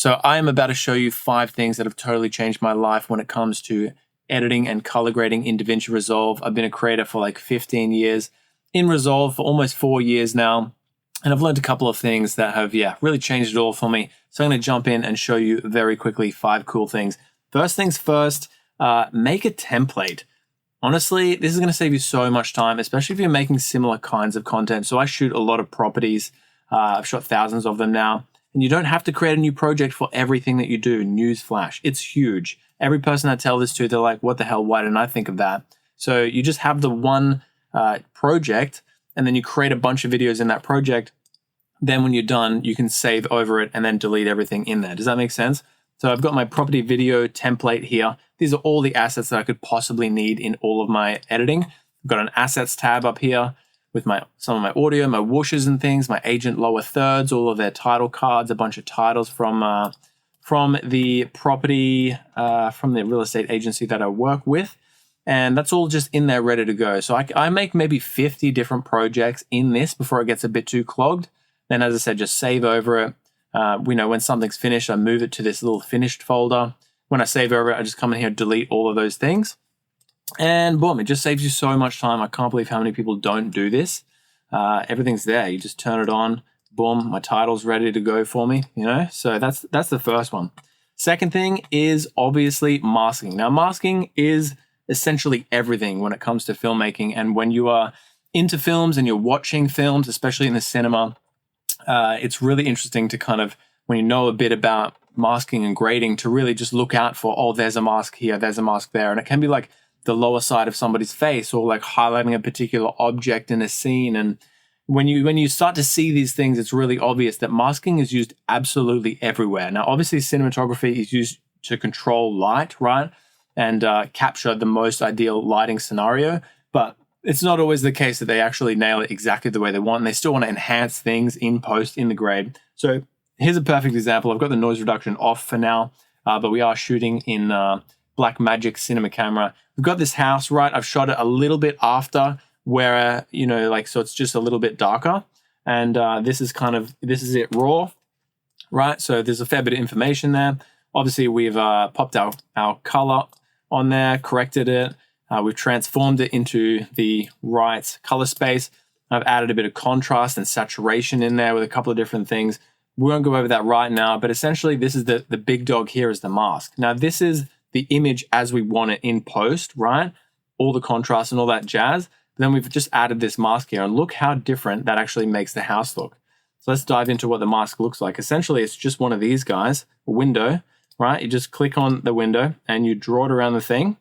So I am about to show you 5 things that have totally changed my life when it comes to editing and color grading in Davinci Resolve. I've been a creator for like 15 years, in Resolve for almost 4 years now, and I've learned a couple of things that have, really changed it all for me. So I'm going to jump in and show you very quickly 5 cool things. First things first, make a template. Honestly, this is going to save you so much time, especially if you're making similar kinds of content. So I shoot a lot of properties. I've shot thousands of them now. And you don't have to create a new project for everything that you do. Newsflash, it's huge. Every person I tell this to, they're like, what the hell, why didn't I think of that? So you just have the one project, and then you create a bunch of videos in that project. Then when you're done, you can save over it and then delete everything in there. Does that make sense? So I've got my property video template here. These are all the assets that I could possibly need in all of my editing. I've got an assets tab up here with some of my audio, my whooshes and things, my agent lower thirds, all of their title cards, a bunch of titles from the property, from the real estate agency that I work with. And that's all just in there ready to go. So I make maybe 50 different projects in this before it gets a bit too clogged. Then, as I said, just save over it. When something's finished, I move it to this little finished folder. When I save over it, I just come in here, delete all of those things. And boom, it just saves you so much time. I can't believe how many people don't do this. Everything's there. You just turn it on. Boom, my title's ready to go for me, So that's the first one. Second thing is obviously masking. Now, masking is essentially everything when it comes to filmmaking. And when you are into films and you're watching films, especially in the cinema, it's really interesting to kind of, when you know a bit about masking and grading, to really just look out for, oh, there's a mask here, there's a mask there. And it can be like the lower side of somebody's face, or like highlighting a particular object in a scene. And when you start to see these things, it's really obvious that masking is used absolutely everywhere. Now, obviously, cinematography is used to control light, right? And capture the most ideal lighting scenario. But it's not always the case that they actually nail it exactly the way they want. And they still want to enhance things in post, in the grade. So here's a perfect example. I've got the noise reduction off for now, but we are shooting in Blackmagic cinema camera. We've got this house, right? I've shot it a little bit after where, so it's just a little bit darker. And this is it raw, right? So there's a fair bit of information there. Obviously, we've popped our color on there, corrected it. We've transformed it into the right color space. I've added a bit of contrast and saturation in there with a couple of different things. We won't go over that right now, but essentially this is the big dog here is the mask. Now, this is the image as we want it in post, right? All the contrast and all that jazz. But then we've just added this mask here, and look how different that actually makes the house look. So let's dive into what the mask looks like. Essentially, it's just one of these guys, a window, right? You just click on the window and you draw it around the thing.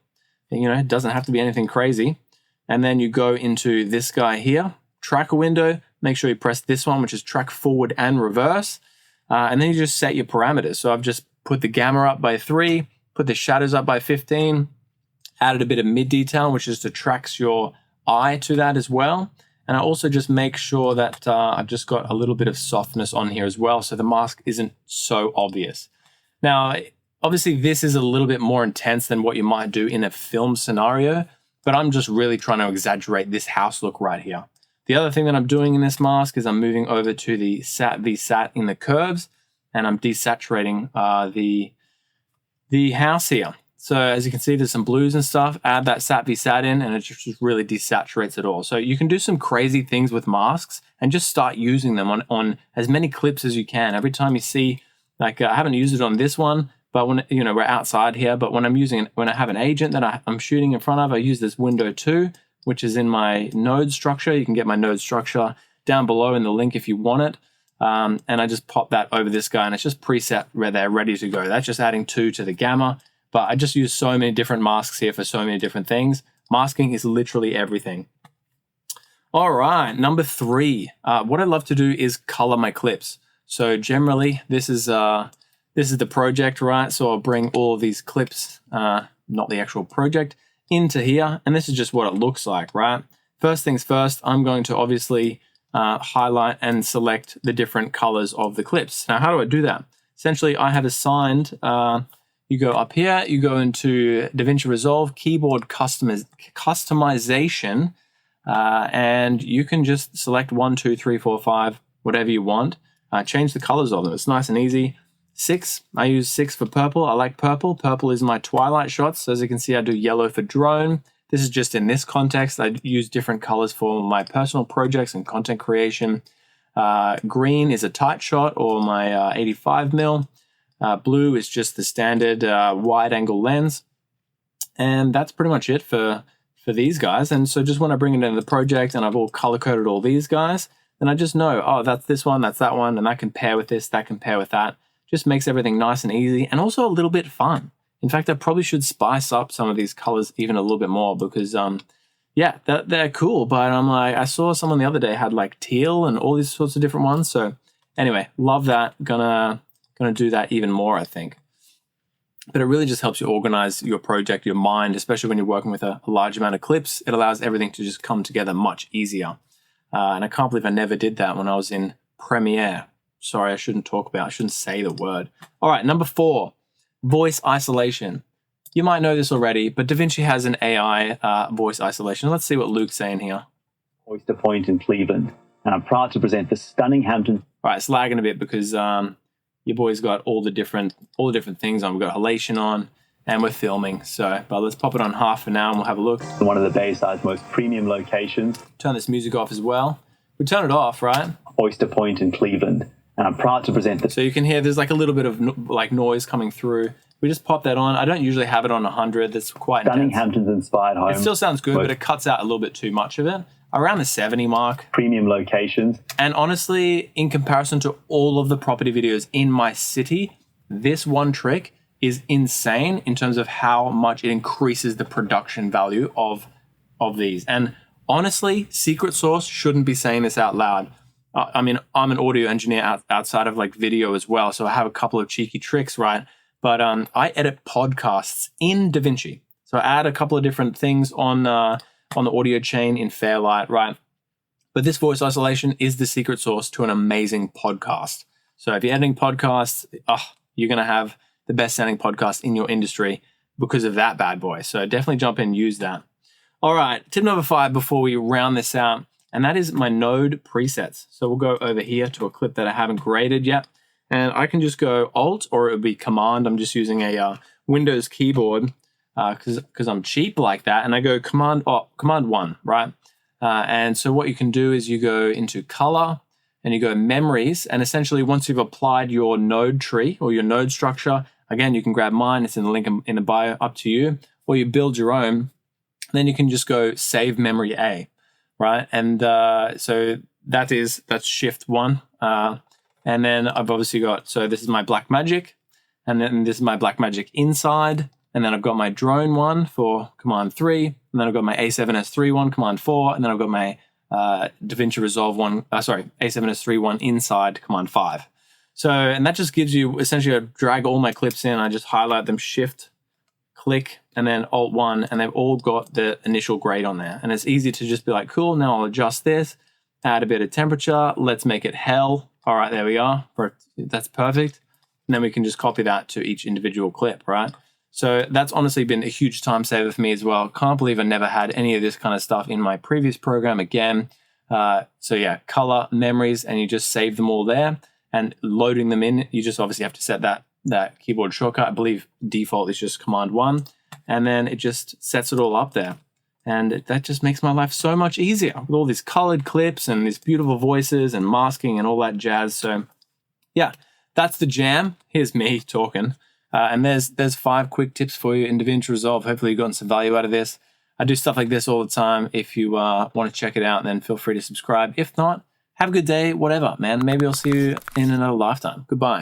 It doesn't have to be anything crazy. And then you go into this guy here, track a window, make sure you press this one, which is track forward and reverse. And then you just set your parameters. So I've just put the gamma up by 3, put the shadows up by 15, added a bit of mid detail, which is to tracks your eye to that as well. And I also just make sure that I've just got a little bit of softness on here as well, so the mask isn't so obvious. Now, obviously, this is a little bit more intense than what you might do in a film scenario, but I'm just really trying to exaggerate this house look right here. The other thing that I'm doing in this mask is I'm moving over to the sat VSAT in the curves, and I'm desaturating the house here. So as you can see, there's some blues and stuff. Add that sat VSAT in, and it just really desaturates it all. So you can do some crazy things with masks and just start using them on as many clips as you can. Every time you see, like I haven't used it on this one, but when, we're outside here, but when I have an agent that I'm shooting in front of, I use this window 2, which is in my node structure. You can get my node structure down below in the link if you want it. And I just pop that over this guy, and it's just preset where they're ready to go. That's just adding 2 to the gamma. But I just use so many different masks here for so many different things. Masking is literally everything. All right, number 3. What I love to do is color my clips. So generally, this is the project, right? So I'll bring all of these clips, not the actual project, into here. And this is just what it looks like, right? First things first, I'm going to obviously highlight and select the different colors of the clips. Now, how do I do that? Essentially, I have assigned, you go up here, you go into Davinci Resolve, keyboard customization, and you can just select 1, 2, 3, 4, 5, whatever you want. Change the colors of them. It's nice and easy. 6. I use 6 for purple. I like purple. Purple is my twilight shots. So as you can see, I do yellow for drone. This is just in this context. I use different colors for my personal projects and content creation. Green is a tight shot or my 85 mil. Blue is just the standard wide angle lens. And that's pretty much it for these guys. And so just when I bring it into the project and I've all color coded all these guys, then I just know, oh, that's this one, that's that one, and that can pair with this, that can pair with that. Just makes everything nice and easy and also a little bit fun. In fact, I probably should spice up some of these colors even a little bit more because, yeah, they're cool. But I'm like, I saw someone the other day had like teal and all these sorts of different ones. So anyway, love that. Gonna do that even more, I think. But it really just helps you organize your project, your mind, especially when you're working with a large amount of clips. It allows everything to just come together much easier. And I can't believe I never did that when I was in Premiere. Sorry, I shouldn't say the word. All right, number 4, voice isolation. You might know this already, but Davinci has an AI voice isolation. Let's see what Luke's saying here. Oyster Point in Cleveland, and I'm proud to present the stunning Hampton. All right, it's lagging a bit because your boy's got all the different things on. We've got halation on, and we're filming. So, but let's pop it on half for now, and we'll have a look. One of the Bayside's most premium locations. Turn this music off as well. We turn it off, right? Oyster Point in Cleveland, and I'm proud to present the. So you can hear there's like a little bit of like noise coming through. We just pop that on. I don't usually have it on 100. That's quite stunning intense. Hamptons-inspired home. It still sounds good, but it cuts out a little bit too much of it. Around the 70 mark. Premium locations. And honestly, in comparison to all of the property videos in my city, this one trick is insane in terms of how much it increases the production value of these. And honestly, secret sauce shouldn't be saying this out loud. I mean, I'm an audio engineer outside of like video as well, so I have a couple of cheeky tricks, right? But I edit podcasts in Davinci. So I add a couple of different things on the audio chain in Fairlight, right? But this voice isolation is the secret sauce to an amazing podcast. So if you're editing podcasts, you're going to have the best sounding podcast in your industry because of that bad boy. So definitely jump in and use that. All right, tip number 5 before we round this out, and that is my node presets. So we'll go over here to a clip that I haven't graded yet. And I can just go Alt or it would be Command. I'm just using a Windows keyboard because I'm cheap like that. And I go Command 1, right? And so what you can do is you go into Color and you go Memories. And essentially once you've applied your node tree or your node structure, again, you can grab mine. It's in the link in the bio, up to you. Or you build your own. Then you can just go Save Memory A, right? And so that's Shift 1. And then I've obviously got, so this is my Black Magic, and then this is my Black Magic inside, and then I've got my drone one for Command 3, and then I've got my A7S3 one, Command 4, and then I've got my Davinci Resolve one, A7S3 one inside, Command 5. So, and that just gives you, essentially I drag all my clips in, I just highlight them, Shift, click, and then Alt 1, and they've all got the initial grade on there. And it's easy to just be like, cool, now I'll adjust this, add a bit of temperature, let's make it hell. All right, there we are. That's perfect. And then we can just copy that to each individual clip, right? So that's honestly been a huge time saver for me as well. Can't believe I never had any of this kind of stuff in my previous program again. So yeah, color, memories, and you just save them all there. And loading them in, you just obviously have to set that keyboard shortcut. I believe default is just Command 1. And then it just sets it all up there. And that just makes my life so much easier with all these colored clips and these beautiful voices and masking and all that jazz. So yeah, that's the jam. Here's me talking. And there's 5 quick tips for you in Davinci Resolve. Hopefully you've gotten some value out of this. I do stuff like this all the time. If you want to check it out, then feel free to subscribe. If not, have a good day, whatever, man. Maybe I'll see you in another lifetime. Goodbye.